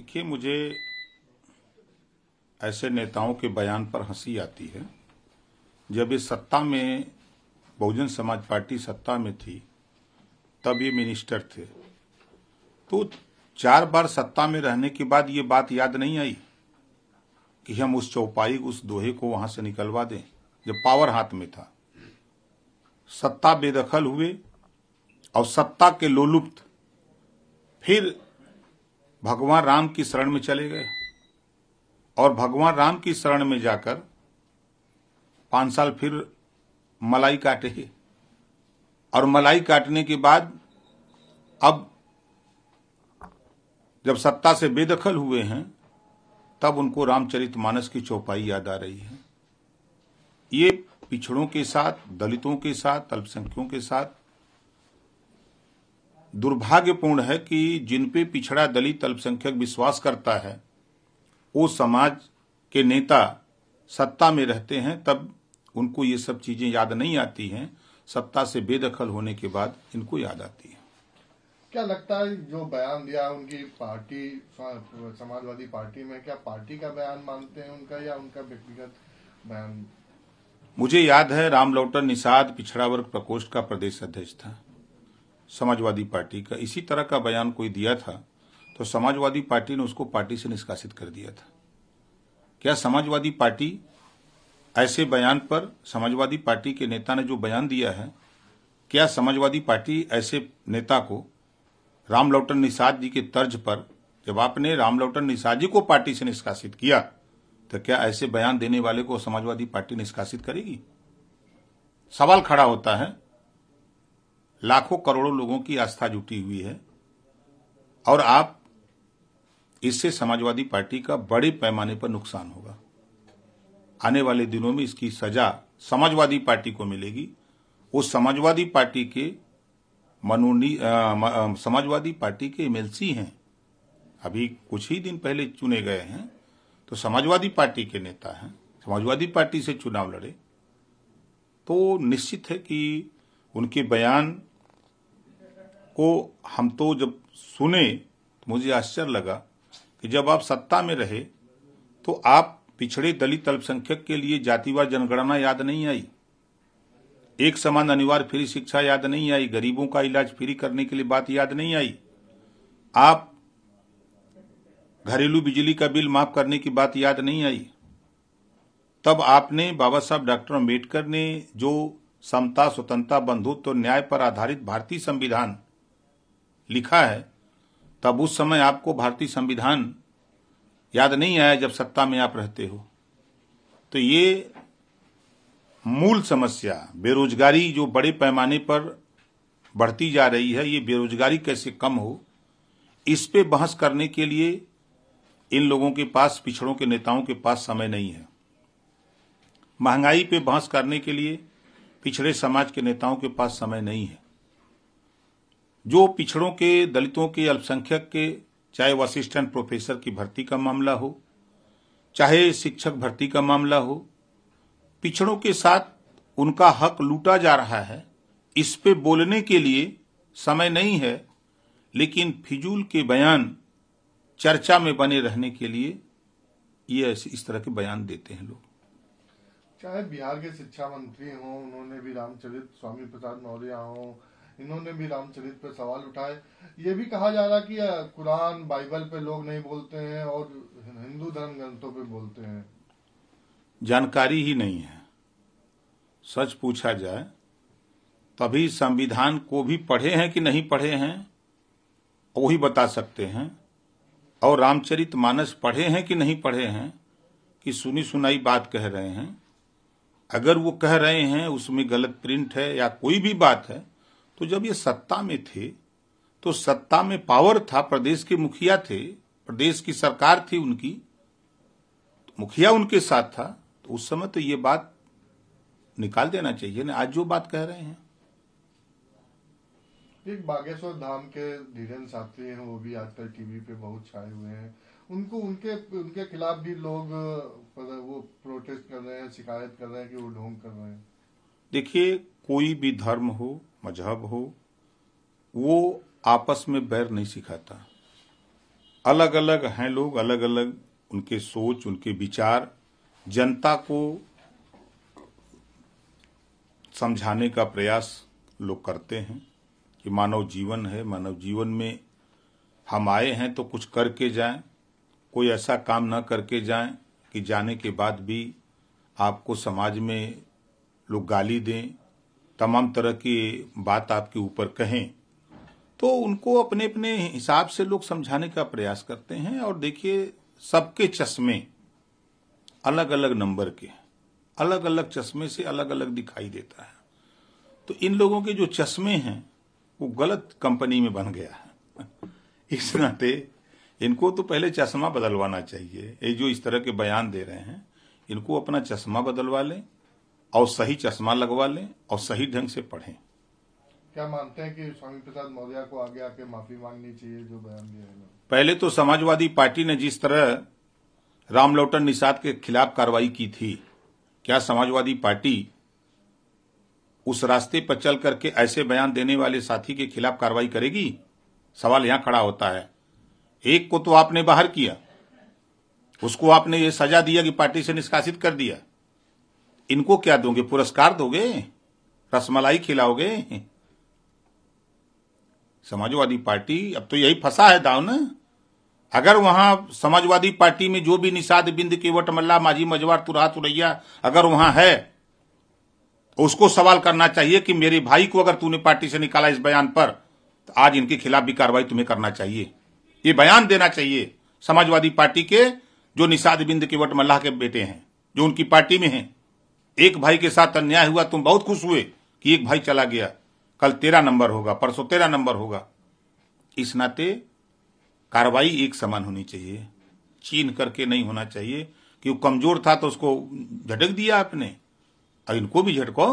देखिए, मुझे ऐसे नेताओं के बयान पर हंसी आती है। जब ये सत्ता में, बहुजन समाज पार्टी सत्ता में थी, तब ये मिनिस्टर थे, तो 4 बार सत्ता में रहने के बाद ये बात याद नहीं आई कि हम उस चौपाई, उस दोहे को वहां से निकलवा दें जब पावर हाथ में था। सत्ता बेदखल हुए और सत्ता के लोलुप्त फिर भगवान राम की शरण में चले गए और भगवान राम की शरण में जाकर 5 साल फिर मलाई काटे और मलाई काटने के बाद अब जब सत्ता से बेदखल हुए हैं तब उनको रामचरितमानस की चौपाई याद आ रही है। ये पिछड़ों के साथ, दलितों के साथ, अल्पसंख्यकों के साथ दुर्भाग्यपूर्ण है कि जिन पे पिछड़ा, दलित, अल्पसंख्यक विश्वास करता है, वो समाज के नेता सत्ता में रहते हैं, तब उनको ये सब चीजें याद नहीं आती हैं। सत्ता से बेदखल होने के बाद इनको याद आती है। क्या लगता है जो बयान दिया उनकी पार्टी, समाजवादी पार्टी में, क्या पार्टी का बयान मानते हैं उनका या उनका व्यक्तिगत बयान? मुझे याद है रामलौटन निषाद पिछड़ा वर्ग प्रकोष्ठ का प्रदेश अध्यक्ष था समाजवादी पार्टी का। इसी तरह का बयान कोई दिया था तो समाजवादी पार्टी ने उसको पार्टी से निष्कासित कर दिया था। क्या समाजवादी पार्टी ऐसे बयान पर, समाजवादी पार्टी के नेता ने जो बयान दिया है, क्या समाजवादी पार्टी ऐसे नेता को रामलौटन निषाद जी के तर्ज पर, जब आपने रामलौटन निषाद जी को पार्टी से निष्कासित किया, तो क्या ऐसे बयान देने वाले को समाजवादी पार्टी निष्कासित करेगी? सवाल खड़ा होता है। लाखों करोड़ों लोगों की आस्था जुटी हुई है और आप इससे समाजवादी पार्टी का बड़े पैमाने पर नुकसान होगा। आने वाले दिनों में इसकी सजा समाजवादी पार्टी को मिलेगी। वो समाजवादी पार्टी के समाजवादी पार्टी के एमएलसी हैं, अभी कुछ ही दिन पहले चुने गए हैं, तो समाजवादी पार्टी के नेता हैं, समाजवादी पार्टी से चुनाव लड़े, तो निश्चित है कि उनके बयान को हम तो जब सुने तो मुझे आश्चर्य लगा कि जब आप सत्ता में रहे तो आप पिछड़े, दलित, अल्पसंख्यक के लिए जातिवार जनगणना याद नहीं आई, एक समान अनिवार्य फ्री शिक्षा याद नहीं आई, गरीबों का इलाज फ्री करने के लिए बात याद नहीं आई, आप घरेलू बिजली का बिल माफ करने की बात याद नहीं आई। तब आपने बाबा साहब डॉक्टर अम्बेडकर ने जो समता, स्वतंत्रता, बंधुत्व और न्याय पर आधारित भारतीय संविधान लिखा है, तब उस समय आपको भारतीय संविधान याद नहीं आया जब सत्ता में आप रहते हो। तो ये मूल समस्या, बेरोजगारी जो बड़े पैमाने पर बढ़ती जा रही है, ये बेरोजगारी कैसे कम हो, इस पे बहस करने के लिए इन लोगों के पास, पिछड़ों के नेताओं के पास समय नहीं है। महंगाई पे बहस करने के लिए पिछड़े समाज के नेताओं के पास समय नहीं है। जो पिछड़ों के, दलितों के, अल्पसंख्यक के, चाहे वो असिस्टेंट प्रोफेसर की भर्ती का मामला हो, चाहे शिक्षक भर्ती का मामला हो, पिछड़ों के साथ उनका हक लूटा जा रहा है, इस पे बोलने के लिए समय नहीं है। लेकिन फिजूल के बयान, चर्चा में बने रहने के लिए ये इस तरह के बयान देते हैं लोग। चाहे बिहार के शिक्षा मंत्री हों, उन्होंने भी रामचरित, स्वामी प्रसाद मौर्य हों, इन्होंने भी रामचरित पे सवाल उठाए। ये भी कहा जा रहा कि कुरान, बाइबल पे लोग नहीं बोलते हैं और हिंदू धर्म ग्रंथों पे बोलते हैं। जानकारी ही नहीं है। सच पूछा जाए तभी संविधान को भी पढ़े हैं कि नहीं पढ़े हैं वही बता सकते हैं, और रामचरितमानस पढ़े हैं कि नहीं पढ़े हैं कि सुनी सुनाई बात कह रहे हैं। अगर वो कह रहे हैं उसमें गलत प्रिंट है या कोई भी बात है, तो जब ये सत्ता में थे तो सत्ता में पावर था, प्रदेश के मुखिया थे, प्रदेश की सरकार थी उनकी, तो मुखिया उनके साथ था, तो उस समय तो ये बात निकाल देना चाहिए ना। आज जो बात कह रहे हैं, एक बागेश्वर धाम के धीरेन्द्र शास्त्री हैं, वो भी आजकल टीवी पे बहुत छाए हुए हैं। उनको उनके खिलाफ भी लोग वो प्रोटेस्ट कर रहे हैं, शिकायत कर रहे हैं कि वो ढोंग कर रहे हैं। देखिए, कोई भी धर्म हो, मजहब हो, वो आपस में बैर नहीं सिखाता। अलग अलग हैं लोग, अलग अलग उनके सोच, उनके विचार, जनता को समझाने का प्रयास लोग करते हैं कि मानव जीवन है, मानव जीवन में हम आए हैं तो कुछ करके जाएं, कोई ऐसा काम न करके जाएं कि जाने के बाद भी आपको समाज में लोग गाली दें, तमाम तरह की बात आपके ऊपर कहें। तो उनको अपने अपने हिसाब से लोग समझाने का प्रयास करते हैं। और देखिए, सबके चश्मे अलग अलग नंबर के, अलग अलग चश्मे से अलग अलग दिखाई देता है। तो इन लोगों के जो चश्मे हैं वो गलत कंपनी में बन गया है। इस नाते इनको तो पहले चश्मा बदलवाना चाहिए। ये जो इस तरह के बयान दे रहे हैं, इनको अपना चश्मा बदलवा लें और सही चश्मा लगवा लें और सही ढंग से पढ़ें। क्या मानते हैं कि स्वामी प्रसाद मौर्य को आगे आके माफी मांगनी चाहिए जो बयान दिया है? पहले तो समाजवादी पार्टी ने जिस तरह रामलोटन निषाद के खिलाफ कार्रवाई की थी, क्या समाजवादी पार्टी उस रास्ते पर चल करके ऐसे बयान देने वाले साथी के खिलाफ कार्रवाई करेगी? सवाल यहां खड़ा होता है। एक को तो आपने बाहर किया, उसको आपने ये सजा दिया कि पार्टी से निष्कासित कर दिया। इनको क्या दोगे? पुरस्कार दोगे? रसमलाई खिलाओगे? समाजवादी पार्टी अब तो यही फंसा है दाव ना। अगर वहां समाजवादी पार्टी में जो भी निषाद, बिंद, केवट, मल्ला, माझी, मजवार, तुरहा, तुरैया अगर वहां है, उसको सवाल करना चाहिए कि मेरे भाई को अगर तूने पार्टी से निकाला इस बयान पर, तो आज इनके खिलाफ भी कार्रवाई तुम्हें करना चाहिए। ये बयान देना चाहिए समाजवादी पार्टी के जो निषाद, बिंद, केवट, मल्लाह के बेटे हैं, जो उनकी पार्टी में हैं। एक भाई के साथ अन्याय हुआ, तुम बहुत खुश हुए कि एक भाई चला गया, कल 13 नंबर होगा, परसों 13 नंबर होगा। इस नाते कार्रवाई एक समान होनी चाहिए, छीन करके नहीं होना चाहिए कि वो कमजोर था तो उसको झटक दिया आपने, और इनको भी झटको।